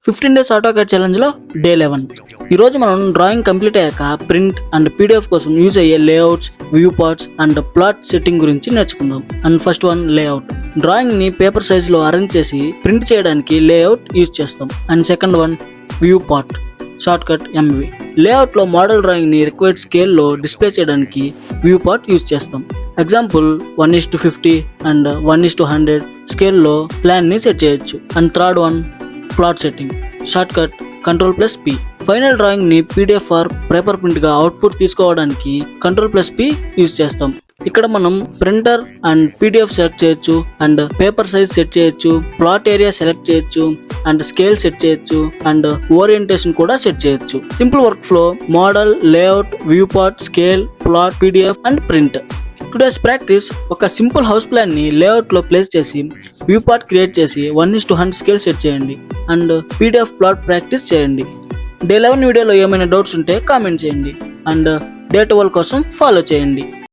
15 days AutoCAD ఛాలెంజ్లో day 11. ఈరోజు మనం drawing complete అయ్యాక ప్రింట్ అండ్ పీడిఎఫ్ కోసం యూజ్ అయ్యే layouts, viewports and plot setting గురించి నేర్చుకుందాం. And first one layout. డ్రాయింగ్ని పేపర్ సైజ్లో అరేంజ్ చేసి ప్రింట్ చేయడానికి లేఅవుట్ యూజ్ చేస్తాం. And second one viewport, shortcut MV. లేఅవుట్లో మోడల్ డ్రాయింగ్ని రిక్వైర్డ్ స్కేల్లో డిస్ప్లే చేయడానికి వ్యూ పార్ట్ యూజ్ చేస్తాం. ఎగ్జాంపుల్ 1:50 అండ్ 1:100 స్కేల్లో ప్లాన్ని సెట్ చేయొచ్చు. And third one plot setting, shortcut Ctrl+P. Final డ్రాయింగ్ని PDF ఆర్ పేపర్ ప్రింట్గా అవుట్పుట్ తీసుకోవడానికి Ctrl+P యూజ్ చేస్తాం. ఇక్కడ మనం ప్రింటర్ అండ్ PDF సెలెక్ట్ చేయొచ్చు, అండ్ పేపర్ సైజ్ సెట్ చేయొచ్చు, ప్లాట్ ఏరియా సెలెక్ట్ చేయొచ్చు, అండ్ స్కేల్ సెట్ చేయొచ్చు, అండ్ ఓరియంటేషన్ కూడా సెట్ చేయొచ్చు. Simple workflow: model, layout, viewport, scale, plot, PDF and print. Today's practice: ఒక simple house plan ని layout లో place చేసి viewport create చేసి 1:100 scale set చేయండి అండ్ PDF ప్లాట్ ప్రాక్టీస్ చేయండి. Day 11 వీడియోలో ఏమైనా డౌట్స్ ఉంటే కామెంట్ చేయండి అండ్ డే 12 కోసం ఫాలో చేయండి.